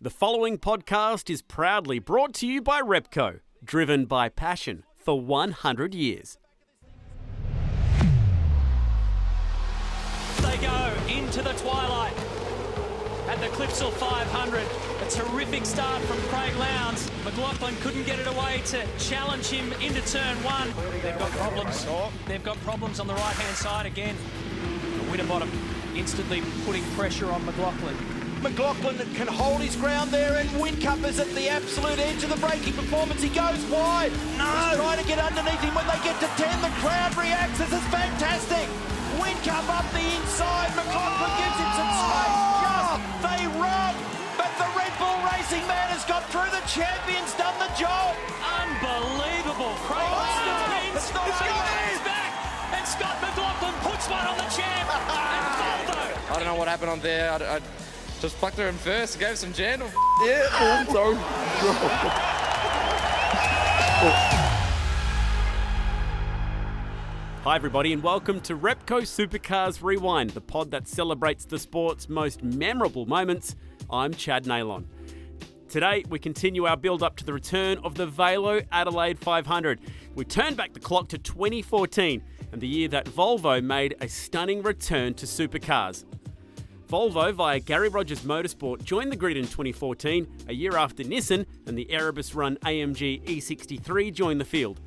The following podcast is proudly brought to you by Repco, driven by passion for 100 years. They go into the twilight at the Clipsal 500. A terrific start from Craig Lowndes. McLaughlin couldn't get it away to challenge him into turn one. They've got problems. They've got problems on the right-hand side again. Winterbottom instantly putting pressure on McLaughlin. McLaughlin can hold his ground there, and Whincup is at the absolute edge of the braking performance. He goes wide. No! He's trying to get underneath him. When they get to 10, the crowd reacts. This is fantastic. Whincup up the inside. McLaughlin gives him some space. They run, but the Red Bull Racing man has got through. The champion's done the job. Unbelievable. Craig Lowndes is back, and Scott McLaughlin puts one on the champ. And Volvo. I don't know what happened on there. I just plucked her in first, gave some gentle. Yeah, I'm sorry. Hi everybody and welcome to Repco Supercars Rewind, the pod that celebrates the sport's most memorable moments. I'm Chad Neylon. Today we continue our build-up to the return of the Volvo Adelaide 500. We turn back the clock to 2014 and the year that Volvo made a stunning return to supercars. Volvo, via Gary Rogers Motorsport, joined the grid in 2014, a year after Nissan and the Erebus-run AMG E63 joined the field.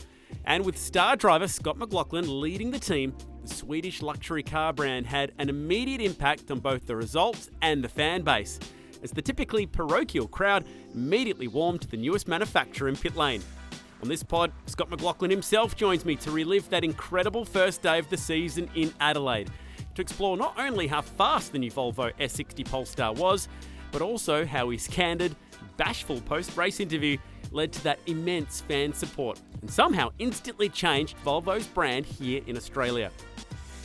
And with star driver Scott McLaughlin leading the team, the Swedish luxury car brand had an immediate impact on both the results and the fan base, as the typically parochial crowd immediately warmed to the newest manufacturer in pit lane. On this pod, Scott McLaughlin himself joins me to relive that incredible first day of the season in Adelaide, to explore not only how fast the new Volvo S60 Polestar was, but also how his candid, bashful post-race interview led to that immense fan support and somehow instantly changed Volvo's brand here in Australia.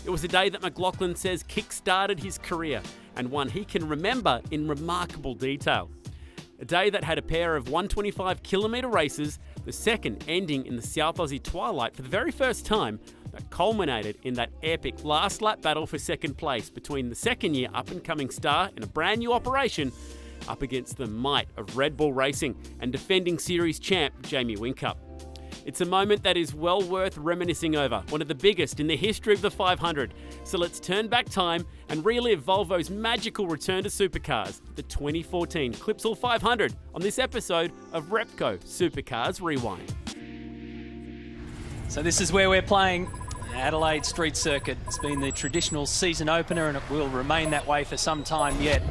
It was a day that McLaughlin says kick-started his career and one he can remember in remarkable detail. A day that had a pair of 125-kilometre races, the second ending in the South Aussie twilight for the very first time, that culminated in that epic last lap battle for second place between the second-year up-and-coming star in a brand new operation up against the might of Red Bull Racing and defending series champ Jamie Whincup. It's a moment that is well worth reminiscing over, one of the biggest in the history of the 500. So let's turn back time and relive Volvo's magical return to supercars, the 2014 Clipsal 500, on this episode of Repco Supercars Rewind. So this is where we're playing Adelaide Street Circuit. It's been the traditional season opener and it will remain that way for some time yet.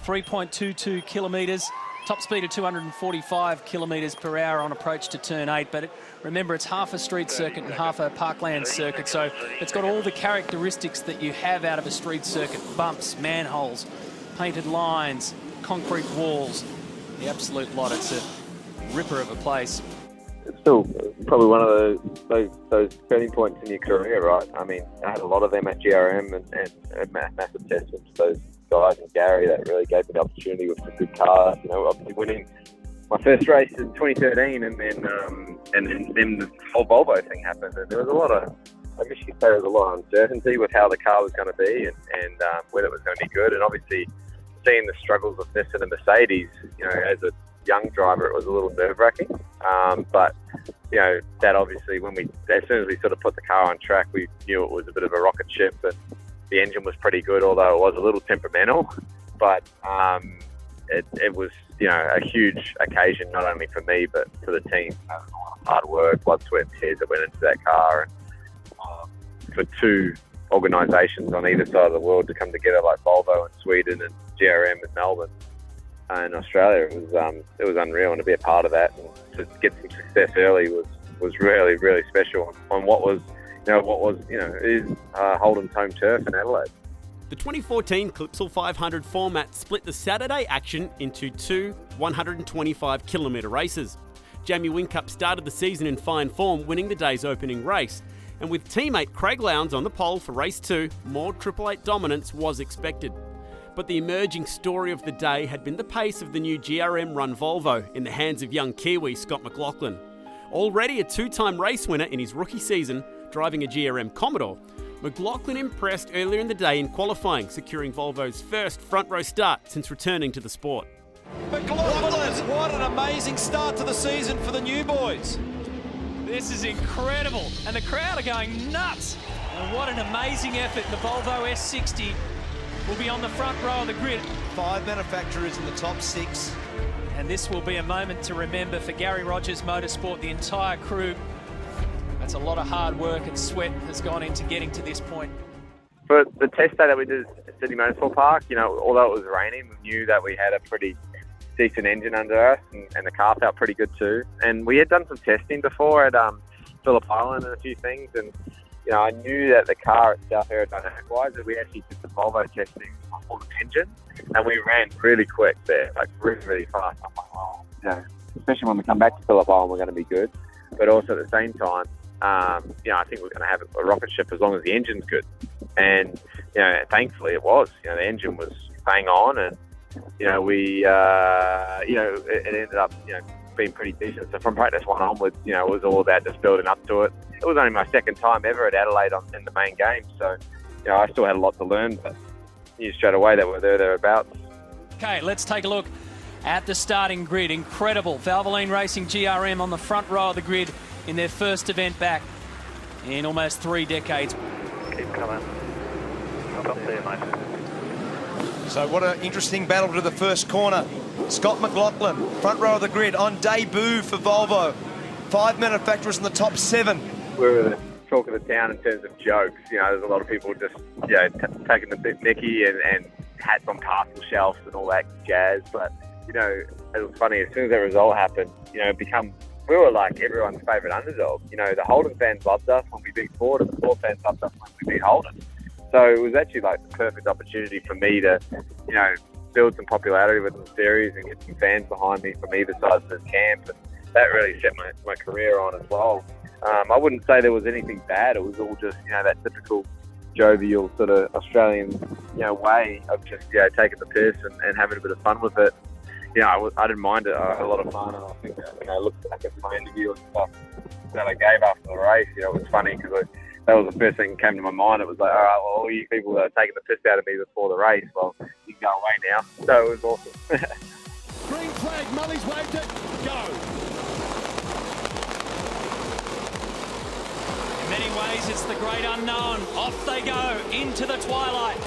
3.22 kilometres, top speed of 245 kilometres per hour on approach to turn 8, but remember it's half a street circuit and half a parkland circuit, so it's got all the characteristics that you have out of a street circuit: bumps, manholes, painted lines, concrete walls, the absolute lot. It's a ripper of a place. It's still probably one of those turning points in your career, right? I mean, I had a lot of them at GRM and massive testament to those guys and Gary that really gave me the opportunity with some good cars. You know, obviously winning my first race in 2013, and then the whole Volvo thing happened, and there was a lot of, I guess you could say, there was a lot of uncertainty with how the car was going to be and whether it was going to be good. And obviously, seeing the struggles of Nissan and Mercedes, you know, as a young driver, it was a little nerve-wracking. But you know, that obviously, as soon as we sort of put the car on track, we knew it was a bit of a rocket ship, and the engine was pretty good, although it was a little temperamental. But it was, you know, a huge occasion, not only for me, but for the team. A lot of hard work, blood, sweat and tears that went into that car. And for two organisations on either side of the world to come together, like Volvo in Sweden and GRM in Melbourne in Australia, it was unreal. And to be a part of that and to get some success early was really, really special on what was is Holden's home turf in Adelaide. The 2014 Clipsal 500 format split the Saturday action into two 125-kilometre races. Jamie Whincup started the season in fine form, winning the day's opening race. And with teammate Craig Lowndes on the pole for race 2, more Triple Eight dominance was expected. But the emerging story of the day had been the pace of the new GRM-run Volvo in the hands of young Kiwi Scott McLaughlin. Already a two-time race winner in his rookie season, driving a GRM Commodore, McLaughlin impressed earlier in the day in qualifying, securing Volvo's first front row start since returning to the sport. McLaughlin, what an amazing start to the season for the new boys. This is incredible, and the crowd are going nuts. And what an amazing effort. The Volvo S60 will be on the front row of the grid. 5 manufacturers in the top 6. And this will be a moment to remember for Gary Rogers Motorsport, the entire crew. That's a lot of hard work and sweat has gone into getting to this point. For the test day that we did at Sydney Motorsport Park, you know, although it was raining, we knew that we had a pretty decent engine under us, and the car felt pretty good too. And we had done some testing before at Phillip Island and a few things, and you know, I knew that the car itself, aerodynamic-wise, that we actually did the Volvo testing on the engine, and we ran really quick there, like really, really fast. I'm like, oh, you know, especially when we come back to Phillip Island, we're going to be good. But also at the same time, you know, I think we're going to have a rocket ship as long as the engine's good. And you know, thankfully it was. You know, the engine was bang on, and you know, we, you know, it ended up, you know, being pretty decent. So from practice 1 onwards, you know, it was all about just building up to it. It was only my second time ever at Adelaide in the main game, so you know, I still had a lot to learn, but knew straight away that we're thereabouts. Okay, let's take a look at the starting grid. Incredible. Valvoline Racing GRM on the front row of the grid in their first event back in almost 3 decades. Keep coming. Up there, mate. So what an interesting battle to the first corner. Scott McLaughlin, front row of the grid, on debut for Volvo. 5 manufacturers in the top 7. We're the talk of the town in terms of jokes. You know, there's a lot of people just, you know, taking the big Mickey and hats on parcel shelves and all that jazz. But, you know, it was funny, as soon as that result happened, you know, we were like everyone's favourite underdog. You know, the Holden fans loved us when we beat Ford, and the Ford fans loved us when we beat Holden. So it was actually like the perfect opportunity for me to, you know, build some popularity within the series and get some fans behind me from either side of the camp. And that really set my career on as well. I wouldn't say there was anything bad. It was all just, you know, that typical jovial sort of Australian, you know, way of just, you know, taking the piss and having a bit of fun with it. You know, I didn't mind it. I had a lot of fun, and I think, you know, looking back at my interview and stuff that I gave after the race, you know, it was funny because that was the first thing that came to my mind. It was like, all right, well, all you people that are taking the piss out of me before the race, well, you can go away now. So it was awesome. Green flag, Mully's waved it, go. In many ways, it's the great unknown. Off they go into the twilight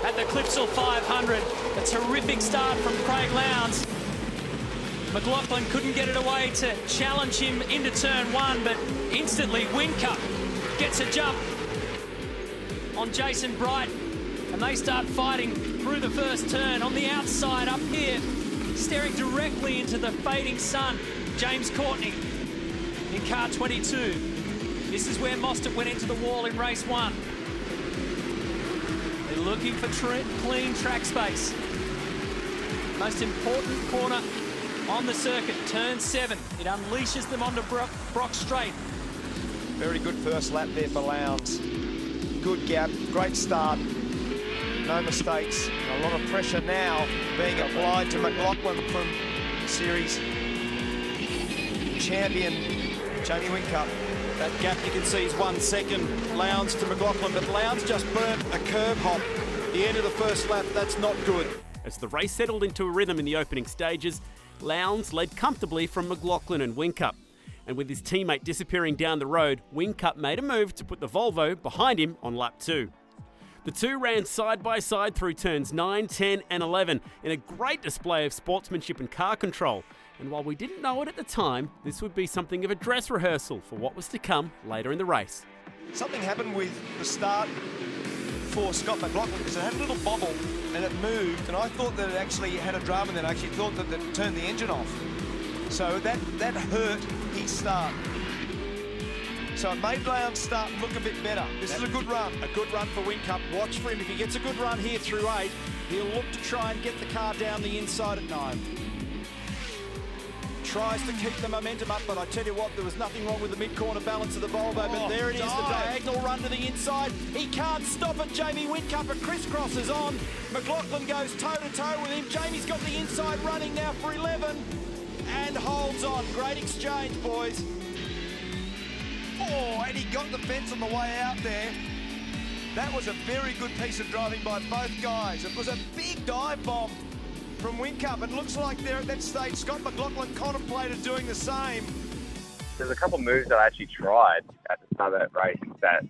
at the Clipsal 500. A terrific start from Craig Lowndes. McLaughlin couldn't get it away to challenge him into turn 1, but instantly Whincup gets a jump on Jason Bright, and they start fighting through the first turn. On the outside up here, staring directly into the fading sun, James Courtney in car 22. This is where Mostert went into the wall in race 1. They're looking for clean track space. Most important corner on the circuit, turn 7. It unleashes them onto Brock Straight. Very good first lap there for Lowndes. Good gap, great start. No mistakes. A lot of pressure now being applied to McLaughlin from series champion Jamie Whincup. That gap you can see is 1 second, Lowndes to McLaughlin, but Lowndes just burnt a curb hop. The end of the first lap, that's not good. As the race settled into a rhythm in the opening stages, Lowndes led comfortably from McLaughlin and Whincup. And with his teammate disappearing down the road, Whincup made a move to put the Volvo behind him on lap 2. The two ran side by side through turns 9, 10 and 11 in a great display of sportsmanship and car control. And while we didn't know it at the time, this would be something of a dress rehearsal for what was to come later in the race. Something happened with the start for Scott McLaughlin because it had a little bobble and it moved, and I thought that it actually had a drama, and then I actually thought that it turned the engine off. So that hurt his start. So it made Lowndes start look a bit better. This is a good run. A good run for Whincup. Watch for him. If he gets a good run here through 8, he'll look to try and get the car down the inside at 9. Tries to keep the momentum up, but I tell you what, there was nothing wrong with the mid-corner balance of the Volvo, but there it is, the diagonal run to the inside. He can't stop it. Jamie Whincup, a crisscrosses on. McLaughlin goes toe-to-toe with him. Jamie's got the inside running now for 11 and holds on. Great exchange, boys. Oh, and he got the fence on the way out there. That was a very good piece of driving by both guys. It was a big dive bomb from Whincup. It looks like they're at that stage. Scott McLaughlin contemplated doing the same. There's a couple of moves that I actually tried at the start of that race that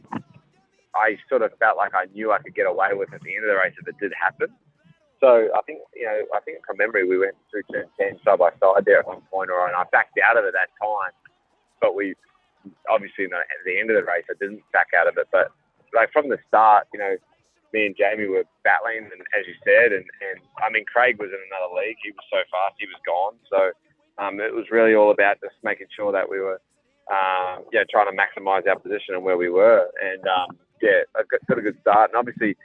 I sort of felt like I knew I could get away with at the end of the race if it did happen. So I think from memory we went through turn 10 side by side there at one point, and I backed out of it that time. But we obviously at the end of the race I didn't back out of it. But like from the start, me and Jamie were battling, and as you said, and I mean Craig was in another league. He was so fast, he was gone. So. It was really all about just making sure that we were, trying to maximise our position and where we were. And, I got a good start. And obviously,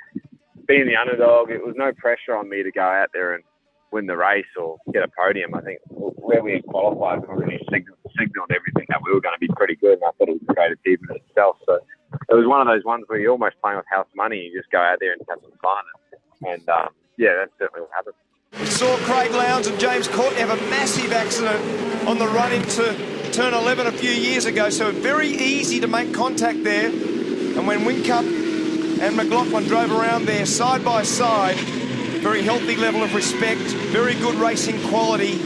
being the underdog, it was no pressure on me to go out there and win the race or get a podium. I think where we had qualified, we really signalled everything that we were going to be pretty good. And I thought it was a great achievement itself. So it was one of those ones where you're almost playing with house money. You just go out there and have some fun. And that's certainly what happened. We saw Craig Lowndes and James Courtney have a massive accident on the run into turn 11 a few years ago, so very easy to make contact there. And when Whincup and McLaughlin drove around there side by side, very healthy level of respect, very good racing quality,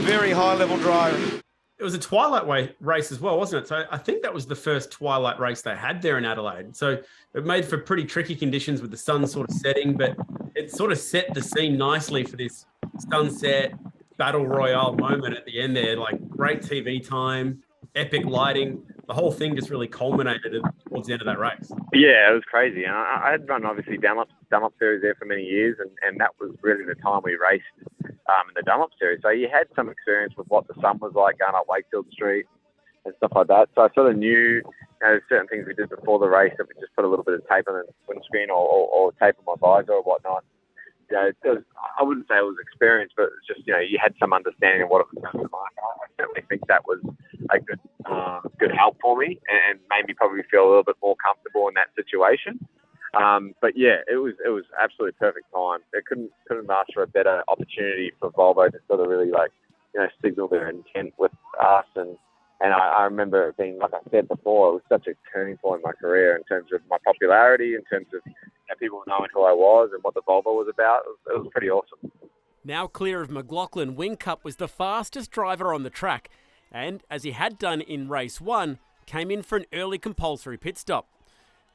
very high level driving. It was a twilight race as well, wasn't it? So I think that was the first twilight race they had there in Adelaide. So it made for pretty tricky conditions with the sun sort of setting, but it sort of set the scene nicely for this sunset battle royale moment at the end there. Like great TV time, epic lighting. The whole thing just really culminated towards the end of that race. Yeah, it was crazy. And I had run obviously Dunlop Series there for many years, and that was really the time we raced in the Dunlop Series. So you had some experience with what the sun was like going up Wakefield Street and stuff like that. So I sort of knew there's certain things we did before the race that we just put a little bit of tape on the windscreen or tape on my visor or whatnot. I wouldn't say it was experience, but it's just, you had some understanding of what it was going to be like. I certainly think that was a good help for me and made me probably feel a little bit more comfortable in that situation. But yeah, it was absolutely perfect time. They couldn't ask for a better opportunity for Volvo to sort of really signal their intent with us. And I remember it being, like I said before, it was such a turning point in my career in terms of my popularity, in terms of people knowing who I was and what the Volvo was about. It was pretty awesome. Now clear of McLaughlin, Whincup was the fastest driver on the track and, as he had done in race 1, came in for an early compulsory pit stop.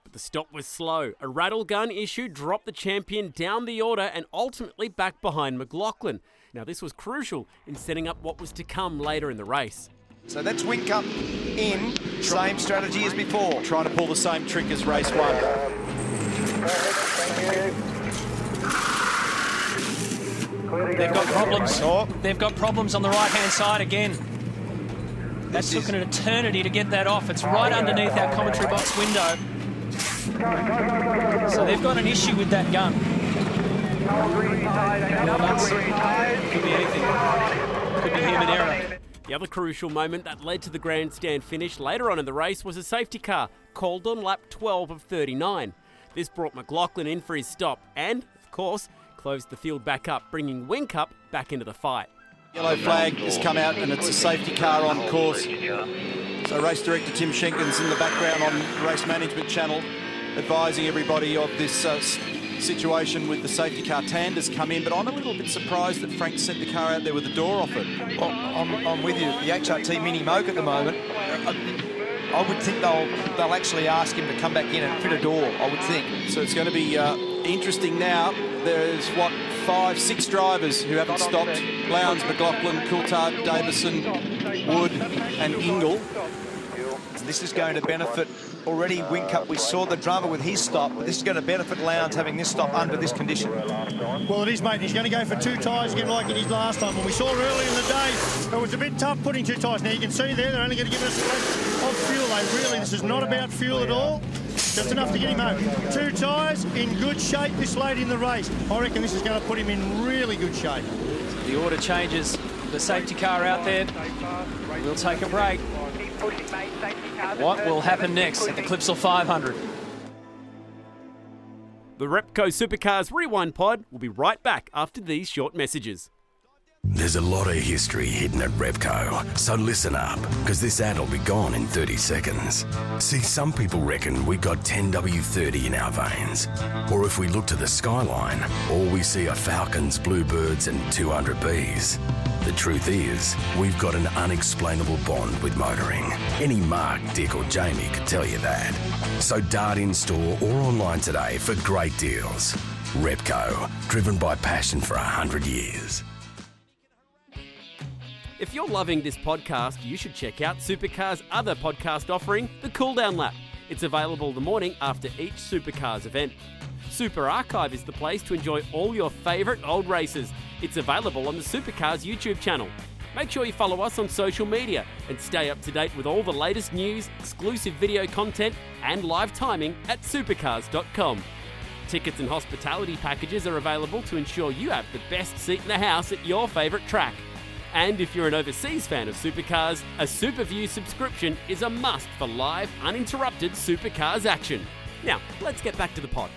But the stop was slow. A rattle gun issue dropped the champion down the order and ultimately back behind McLaughlin. Now this was crucial in setting up what was to come later in the race. So that's Whincup in, same strategy as before. Trying to pull the same trick as race 1. They've got problems. They've got problems on the right-hand side again. That took an eternity to get that off. It's right underneath our commentary box window. So they've got an issue with that gun. Could be anything. Could be human error. The other crucial moment that led to the grandstand finish later on in the race was a safety car called on lap 12 of 39. This brought McLaughlin in for his stop and, of course, closed the field back up, bringing Whincup back into the fight. Yellow flag has come out and it's a safety car on course. So race director Tim Schenken's in the background on the race management channel advising everybody of this situation with the safety car. Tander's come in, but I'm a little bit surprised that Frank sent the car out there with the door off it. Well, I'm with you. The HRT Mini Moke at the moment, I would think they'll actually ask him to come back in and fit a door, I would think. So it's going to be interesting now. There's, 5, 6 drivers who haven't stopped. Lowndes, McLaughlin, Coulthard, Davison, Wood and Ingle. This is going to benefit already Whincup. We saw the drama with his stop, but this is going to benefit Lowndes having this stop under this condition. Well, it is, mate. He's going to go for 2 tyres again like he did last time. When we saw earlier in the day, it was a bit tough putting 2 tyres. Now, you can see there, they're only going to give us of fuel. This is not about fuel at all. Just enough to get him home. 2 tyres in good shape this late in the race. I reckon this is going to put him in really good shape. The order changes. The safety car out there. We'll take a break. What will happen next at the Clipsal 500? The Repco Supercars Rewind Pod will be right back after these short messages. There's a lot of history hidden at Repco, so listen up, because this ad will be gone in 30 seconds. See, some people reckon we got 10W30 in our veins. Or if we look to the skyline, all we see are falcons, bluebirds and 200Bs. The truth is, we've got an unexplainable bond with motoring. Any Mark, Dick or Jamie could tell you that. So dart in store or online today for great deals. Repco, driven by passion for 100 years. If you're loving this podcast, you should check out Supercars' other podcast offering, The Cool Down Lap. It's available the morning after each Supercars event. Super Archive is the place to enjoy all your favourite old races. It's available on the Supercars YouTube channel. Make sure you follow us on social media and stay up to date with all the latest news, exclusive video content and live timing at supercars.com. Tickets and hospitality packages are available to ensure you have the best seat in the house at your favourite track. And if you're an overseas fan of supercars, a SuperView subscription is a must for live, uninterrupted supercars action. Now, let's get back to the pod.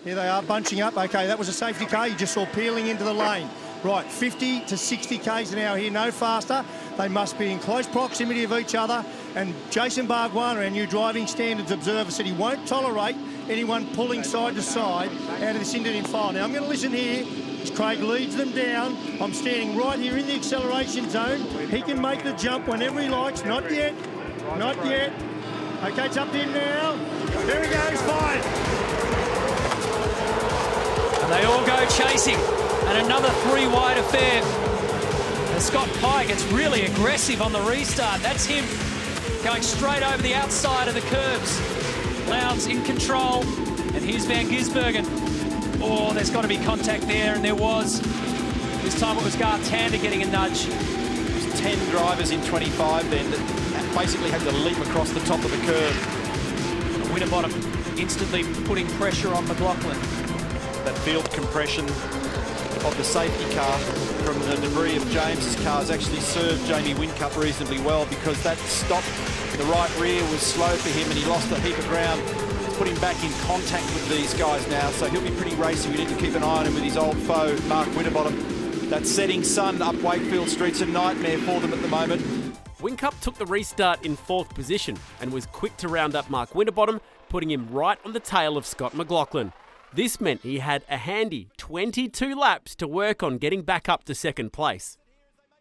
Here they are bunching up. Okay, that was a safety car. You just saw peeling into the lane. Right, 50 to 60 k's an hour here, no faster. They must be in close proximity of each other. And Jason Bargwana, our new driving standards observer, said he won't tolerate anyone pulling side to side out of this Indian file. Now, I'm going to listen here. Craig leads them down. I'm standing right here in the acceleration zone. He can make the jump whenever he likes. Not yet. Not yet. Okay, it's up to him now. There he goes, fine. And they all go chasing. And another three-wide affair. And Scott Pye gets really aggressive on the restart. That's him going straight over the outside of the curbs. Lowndes in control. And here's Van Gisbergen. Oh, there's got to be contact there, and there was. This time it was Gartander getting a nudge. There's 10 drivers in 25 then that basically had to leap across the top of the curve. Winterbottom instantly putting pressure on McLaughlin. That field compression of the safety car from the debris of James's car has actually served Jamie Whincup reasonably well, because that stop in the right rear was slow for him and he lost a heap of ground. Put him back in contact with these guys now, so he'll be pretty racy. We need to keep an eye on him with his old foe, Mark Winterbottom. That setting sun up Wakefield Street's a nightmare for them at the moment. Whincup took the restart in 4th position and was quick to round up Mark Winterbottom, putting him right on the tail of Scott McLaughlin. This meant he had a handy 22 laps to work on getting back up to 2nd place.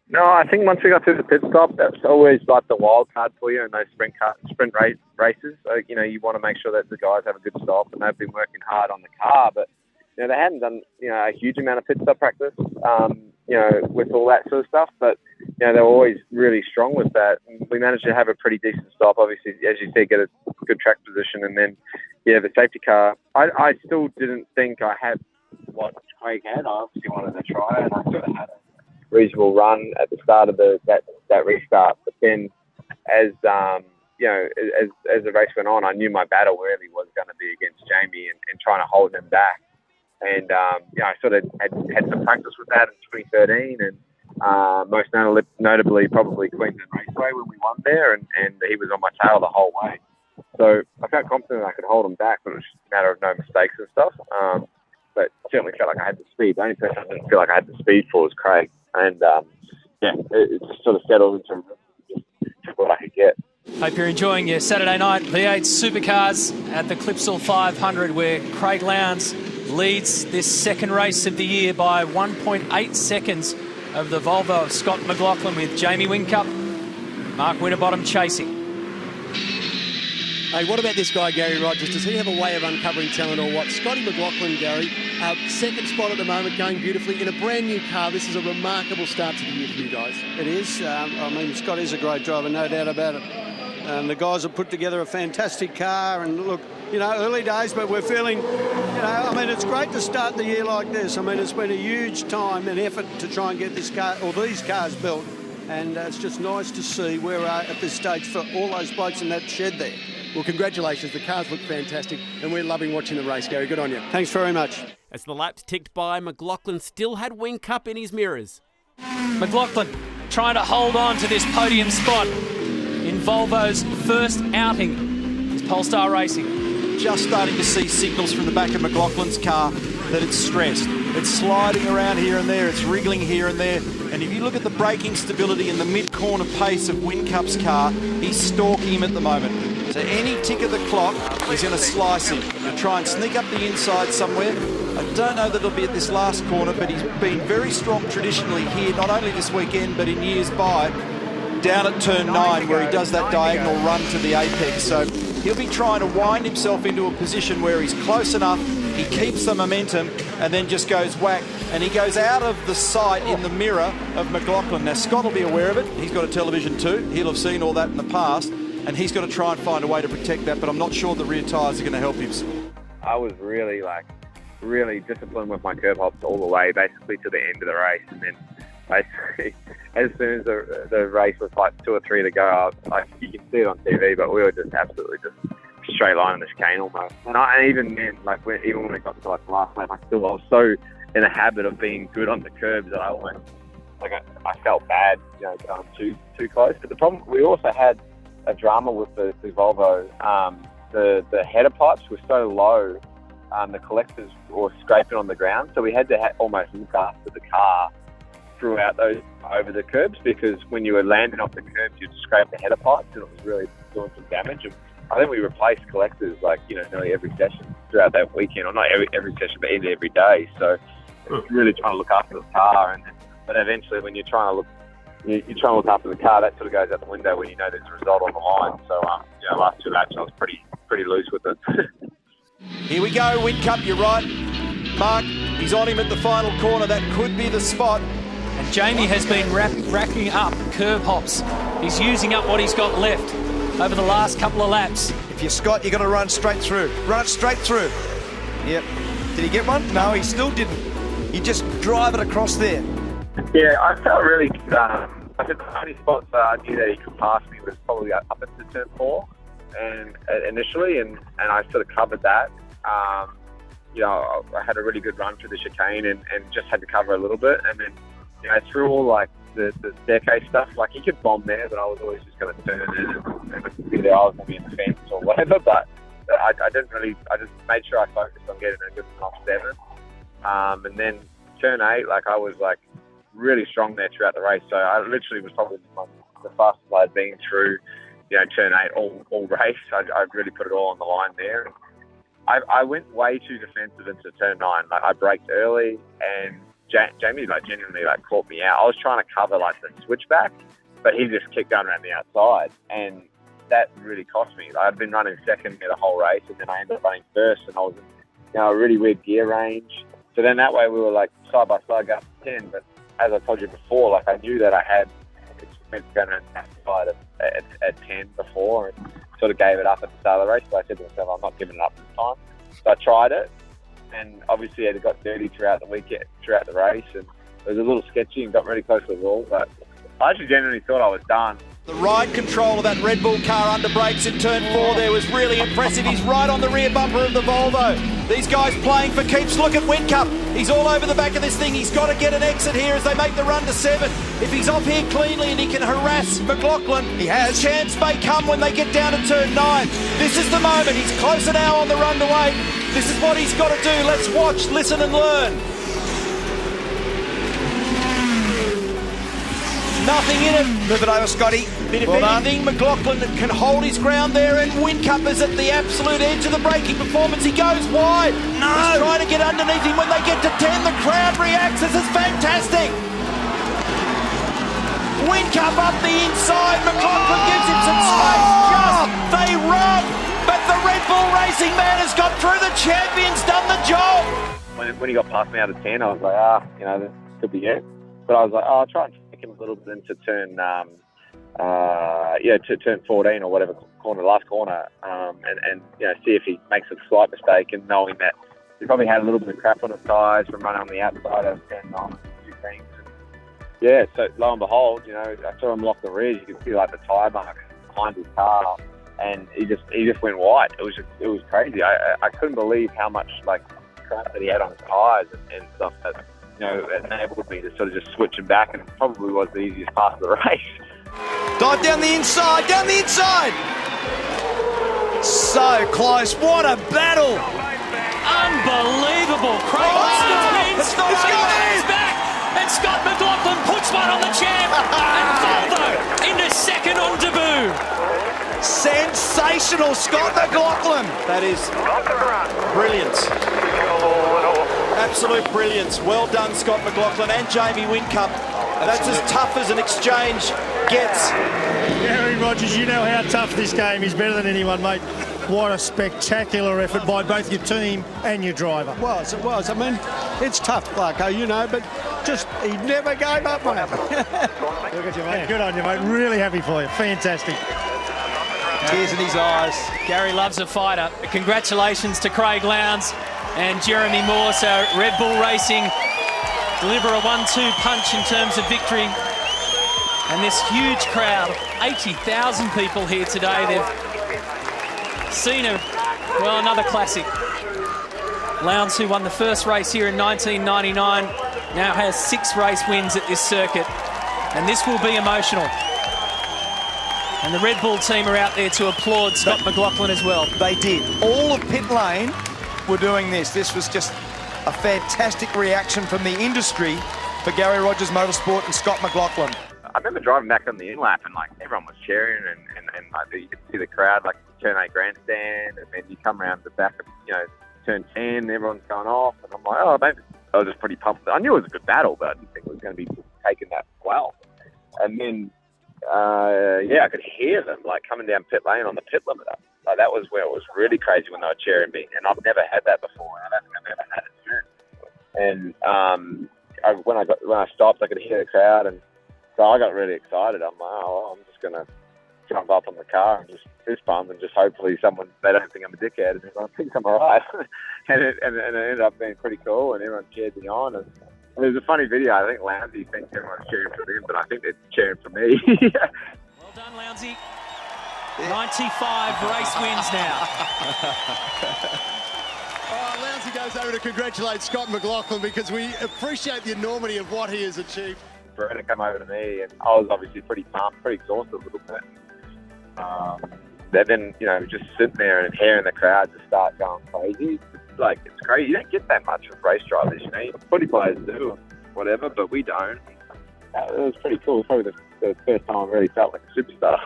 No, I think once we got through the pit stop, that's always like the wild card for you in those sprint races. So, you know, you want to make sure that the guys have a good stop, and they've been working hard on the car. But, you know, they hadn't done, a huge amount of pit stop practice, with all that sort of stuff. But, you know, they were always really strong with that. And we managed to have a pretty decent stop. Obviously, as you see, get a good track position. And then, the safety car. I still didn't think I had what Craig had. I obviously wanted to try, and I sort of had a reasonable run at the start of that restart, but then as the race went on, I knew my battle really was going to be against Jamie and trying to hold him back. And I sort of had some practice with that in 2013, and most notably probably Queensland Raceway when we won there, and he was on my tail the whole way. So I felt confident I could hold him back, but it was just a matter of no mistakes and stuff. But certainly felt like I had the speed. The only person I didn't feel like I had the speed for was Craig. And, it just sort of settled into just what I could get. Hope you're enjoying your Saturday night V8 Supercars at the Clipsal 500, where Craig Lowndes leads this 2nd race of the year by 1.8 seconds of the Volvo of Scott McLaughlin, with Jamie Whincup, Mark Winterbottom chasing. Hey, what about this guy, Gary Rogers? Does he have a way of uncovering talent or what? Scotty McLaughlin, Gary, 2nd spot at the moment, going beautifully in a brand new car. This is a remarkable start to the year for you guys. It is. Scott is a great driver, no doubt about it. The guys have put together a fantastic car, and look, early days, but we're feeling, it's great to start the year like this. It's been a huge time and effort to try and get this car, or these cars, built, and it's just nice to see where we're at this stage for all those blokes in that shed there. Well, congratulations. The cars look fantastic, and we're loving watching the race, Gary. Good on you. Thanks very much. As the laps ticked by, McLaughlin still had Whincup in his mirrors. McLaughlin trying to hold on to this podium spot in Volvo's first outing is Polestar Racing. Just starting to see signals from the back of McLaughlin's car that it's stressed. It's sliding around here and there, it's wriggling here and there. And if you look at the braking stability and the mid-corner pace of Whincup's car, he's stalking him at the moment. So any tick of the clock, he's going to slice him. He'll try and sneak up the inside somewhere. I don't know that it'll be at this last corner, but he's been very strong traditionally here, not only this weekend, but in years by, down at turn 9, where he does that diagonal run to the apex. So he'll be trying to wind himself into a position where he's close enough, he keeps the momentum, and then just goes whack. And he goes out of the sight in the mirror of McLaughlin. Now, Scott will be aware of it. He's got a television too. He'll have seen all that in the past, and he's got to try and find a way to protect that, but I'm not sure the rear tyres are going to help him. I was really disciplined with my curb hops all the way, basically to the end of the race. And then basically, as soon as the race was like 2 or 3 to go, you can see it on TV, but we were just absolutely just straight line on the chicane almost. And even then, even when it got to like the last lap, I was so in the habit of being good on the curbs that I almost, I felt bad, going too close. But the problem, we also had a drama with the Volvo. The header pipes were so low, the collectors were scraping on the ground, so we had to almost look after the car throughout those over the curbs, because when you were landing off the curbs, you'd scrape the header pipes, and it was really doing some damage. And I think we replaced collectors nearly every session throughout that weekend, or not every session, but every day. So really trying to look after the car, but eventually when you're trying to look after the car, that sort of goes out the window when you know there's a result on the line. So last 2 laps I was pretty loose with it. Here we go, Whincup, you're right. Mark, he's on him at the final corner. That could be the spot. And Jamie has been racking up curb hops. He's using up what he's got left over the last couple of laps. If you're Scott, you're going to run straight through. Run it straight through. Yep. Did he get one? No, he still didn't. You just drive it across there. Yeah, I felt really good. I think the only spots I knew that he could pass me was probably up into turn 4, and initially, and I sort of covered that. I had a really good run through the chicane and just had to cover a little bit, and then through all the staircase stuff, he could bomb there, but I was always just going to turn it and either I was going to be in the fence or whatever. But I just made sure I focused on getting a good top 7, and then turn 8, I was really strong there throughout the race. So I literally was probably the fastest I'd been through, turn 8 all race. I really put it all on the line there. I went way too defensive into turn 9. I braked early, and Jamie genuinely caught me out. I was trying to cover the switchback, but he just kicked going around the outside, and that really cost me. I'd been running second the whole race, and then I ended up running first, and I was in a really weird gear range. So then that way we were side by side going up to 10. But as I told you before, I knew that I had experience going around the outside at 10 before, and sort of gave it up at the start of the race. So I said to myself, I'm not giving it up this time. So I tried it, and obviously it got dirty throughout the weekend, throughout the race, and it was a little sketchy and got really close to the wall. But I actually genuinely thought I was done. The ride control of that Red Bull car under brakes in turn 4 there was really impressive. He's right on the rear bumper of the Volvo. These guys playing for keeps. Look at Whincup. He's all over the back of this thing. He's got to get an exit here as they make the run to 7. If he's off here cleanly and he can harass McLaughlin, his chance may come when they get down to turn 9. This is the moment. He's closer now on the run to 8. This is what he's got to do. Let's watch, listen and learn. Nothing in it. Move it over, Scotty. Bit of anything, McLaughlin can hold his ground there, and Whincup is at the absolute edge of the braking performance. He goes wide. No! He's trying to get underneath him. When they get to 10, the crowd reacts. This is fantastic. Whincup up the inside. McLaughlin gives him some space. They run, but the Red Bull Racing man has got through. The champion's done the job. When he got past me out of 10, I was like, this could be it. But I was like, I'll try and take him a little bit into turn, to turn 14 or whatever corner, last corner, and see if he makes a slight mistake, and knowing that he probably had a little bit of crap on his tyres from running on the outside of turn 9 and a few things. Yeah, so lo and behold, I saw him lock the rear. You could see the tyre marks behind his car, and he just went wide. It was crazy. I couldn't believe how much crap that he had on his tyres and stuff that enabled me to sort of just switch him back, and it probably was the easiest part of the race. Dive down the inside, So close. What a battle. Unbelievable. Craig wins. It's not It's back. And Scott McLaughlin puts one on the champ. And Volvo into second on debut. Sensational, Scott McLaughlin. That is brilliant. Absolute brilliance. Well done, Scott McLaughlin and Jamie Whincup. That's as tough as an exchange gets. Gary Rogers, you know how tough this game is. Better than anyone, mate. What a spectacular effort by both your team and your driver. It was. I mean, it's tough, Clarko, you know, but just he never gave up, mate. Look at you, mate. Good on you, mate. Really happy for you. Fantastic. Tears in his eyes. Gary loves a fighter. Congratulations to Craig Lowndes and Jeremy Moore. So Red Bull Racing deliver a 1-2 punch in terms of victory. And this huge crowd, 80,000 people here today. They've seen another classic. Lowndes, who won the first race here in 1999, now has 6 race wins at this circuit. And this will be emotional. And the Red Bull team are out there to applaud Scott McLaughlin as well. They did. All of pit lane were doing this. This was just a fantastic reaction from the industry for Gary Rogers Motorsport and Scott McLaughlin. I remember driving back on the in-lap and, like, everyone was cheering and like, you could see the crowd, like, turn 8 grandstand, and then you come around the back of, turn 10, everyone's going off, and I'm like, oh, maybe. I was just pretty pumped. I knew it was a good battle, but I didn't think it was going to be taken that well. And then, I could hear them, like, coming down pit lane on the pit limiter. Like, that was where it was really crazy when they were cheering me, and I've never had that before. I don't think I've ever had it since. And when I stopped, I could hear the crowd, and so I got really excited. I'm like, I'm just going to jump up on the car and just fist pump and just hopefully they don't think I'm a dickhead and everyone thinks I'm all right. and it ended up being pretty cool, and everyone cheered me on. And there's a funny video. I think Lounsey thinks everyone's cheering for him, but I think they're cheering for me. Well done, Lounsey. 95 race wins now. Lounsey goes over to congratulate Scott McLaughlin because we appreciate the enormity of what he has achieved. Beretta came over to me, and I was obviously pretty pumped, pretty exhausted a little bit. Then, just sitting there and hearing the crowd just start going crazy. Like, it's crazy. You don't get that much with race drivers, Footy players do, whatever, but we don't. It was pretty cool. It was probably the first time I really felt like a superstar.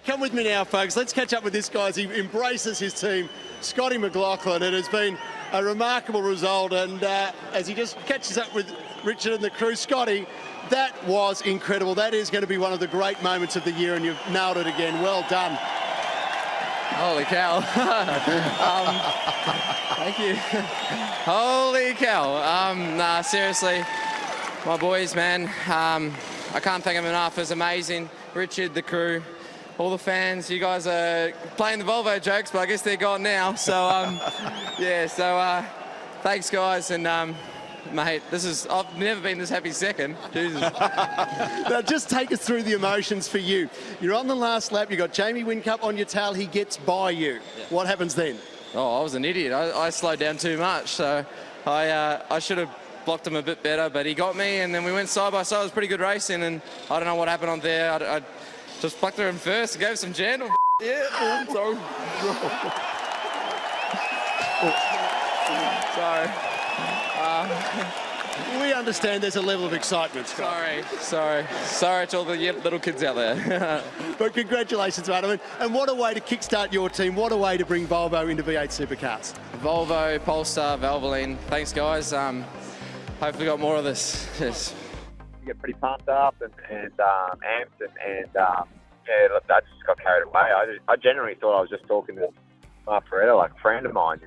Come with me now, folks. Let's catch up with this guy as he embraces his team, Scotty McLaughlin. It has been a remarkable result, and as he just catches up with Richard and the crew, Scotty, that was incredible. That is going to be one of the great moments of the year, and you've nailed it again. Well done. Holy cow. Thank you. Holy cow. Seriously, my boys, man, I can't thank them enough. It was amazing. Richard, the crew, all the fans. You guys are playing the Volvo jokes, but I guess they're gone now. So, thanks, guys. And, mate, I've never been this happy second. Jesus. Now, just take us through the emotions for you. You're on the last lap. You've got Jamie Whincup on your tail. He gets by you. Yeah. What happens then? Oh, I was an idiot. I slowed down too much. So I should have blocked him a bit better, but he got me, and then we went side by side. It was pretty good racing, and I don't know what happened on there. I just plucked her in first and gave some gentle. Yeah, sorry. Sorry. We understand there's a level of excitement, Scott. Sorry to all the little kids out there. But congratulations, Adam. And what a way to kickstart your team. What a way to bring Volvo into V8 Supercars. Volvo, Polestar, Valvoline. Thanks, guys. Hopefully got more of this. Yes. You get pretty pumped up and amped and I just got carried away. I genuinely thought I was just talking to Mark Beretta, like a friend of mine,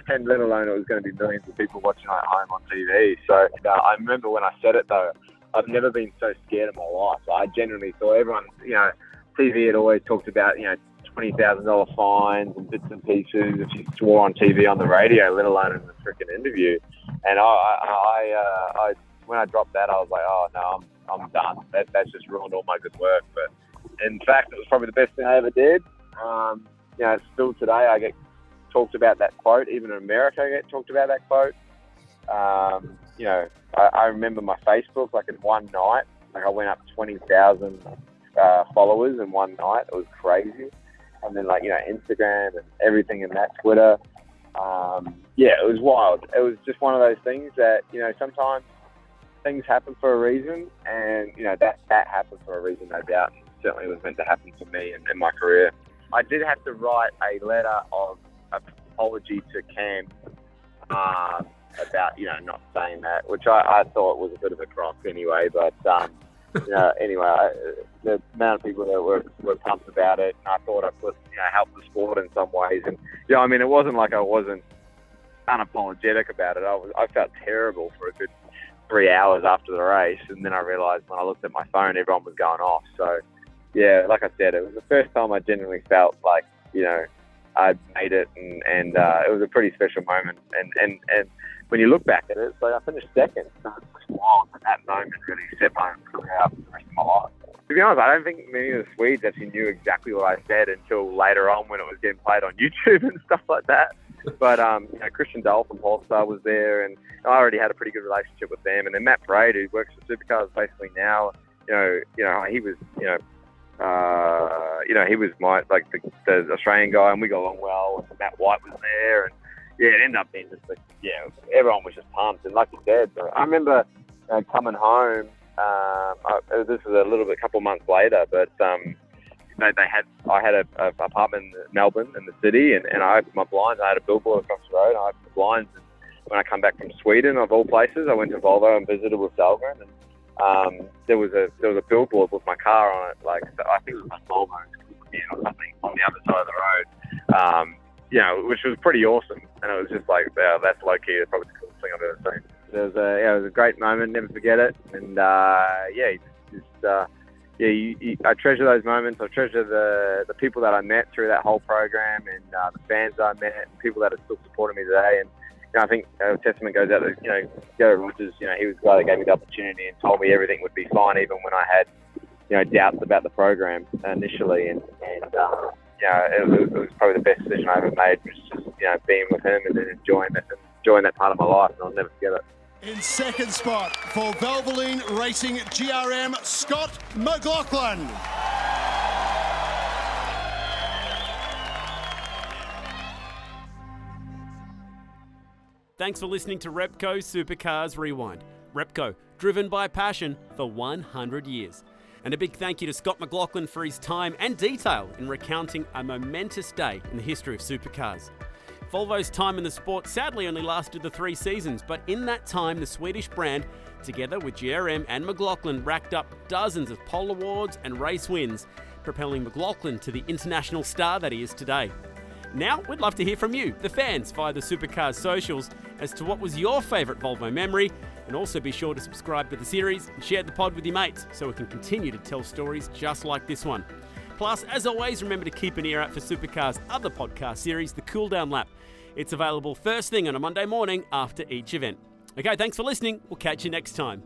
and let alone it was going to be millions of people watching at home on TV. So I remember when I said it, though, I've never been so scared in my life. I genuinely thought everyone, TV had always talked about, $20,000 fines and bits and pieces if you swore on TV on the radio, let alone in the freaking interview. And I when I dropped that, I was like, oh no, I'm done. That's just ruined all my good work. But in fact, it was probably the best thing I ever did. Still today I get talked about that quote. Even in America, I get talked about that quote. I remember my Facebook, like in one night, like I went up 20,000 followers in one night. It was crazy. And then Instagram and everything in that, Twitter. yeah, it was wild. It was just one of those things that, you know, sometimes things happen for a reason, and, you know, that happened for a reason, no doubt. And certainly was meant to happen for me and in my career. I did have to write a letter of apology to Cam about, you know, not saying that, which I thought was a bit of a crock anyway. But, you know, anyway, the amount of people that were pumped about it, and I thought I could, you know, help the sport in some ways. And, you know, I mean, it wasn't like I wasn't unapologetic about it. I felt terrible for a good 3 hours after the race, and then I realised when I looked at my phone, everyone was going off. So, yeah, like I said, it was the first time I genuinely felt like, you know, I'd made it, and it was a pretty special moment. And when you look back at it, it's like I finished second. So it was wild, and that moment really set my career up for the rest of my life. To be honest, I don't think many of the Swedes actually knew exactly what I said until later on when it was getting played on YouTube and stuff like that. But you know, Christian Dahl from Polestar was there, and I already had a pretty good relationship with them. And then Matt Prix, who works for Supercars basically now, you know, he was, he was my the Australian guy, and we got along well. And Matt White was there, and yeah, it ended up being just everyone was just pumped. And like you said, I remember coming home. This was a couple months later, but I had an apartment in Melbourne in the city, and I opened my blinds. I had a billboard across the road. I opened the blinds, and when I come back from Sweden, of all places, I went to Volvo and visited with Dahlgren, and there was a billboard with my car on it. Like, I think it was my Volvo or something on the other side of the road. You know, which was pretty awesome, and it was just like, that's low key. It's probably the coolest thing I've ever seen. It was a great moment. Never forget it, and I treasure those moments. I treasure the people that I met through that whole program, and the fans that I met, and people that are still supporting me today. And you know, I think a testament goes out to, you know, Gary Rogers. You know, he was the guy that gave me the opportunity and told me everything would be fine, even when I had, you know, doubts about the program initially. And it was probably the best decision I ever made, was just, you know, being with him and then enjoying that part of my life, and I'll never forget it. In second spot for Valvoline Racing GRM, Scott McLaughlin. Thanks for listening to Repco Supercars Rewind. Repco, driven by passion for 100 years. And a big thank you to Scott McLaughlin for his time and detail in recounting a momentous day in the history of supercars. Volvo's time in the sport sadly only lasted the 3 seasons, but in that time, the Swedish brand, together with GRM and McLaughlin, racked up dozens of pole awards and race wins, propelling McLaughlin to the international star that he is today. Now, we'd love to hear from you, the fans, via the Supercars socials, as to what was your favourite Volvo memory, and also be sure to subscribe to the series and share the pod with your mates so we can continue to tell stories just like this one. Plus, as always, remember to keep an ear out for Supercars' other podcast series, The Cool Down Lap. It's available first thing on a Monday morning after each event. Okay, thanks for listening. We'll catch you next time.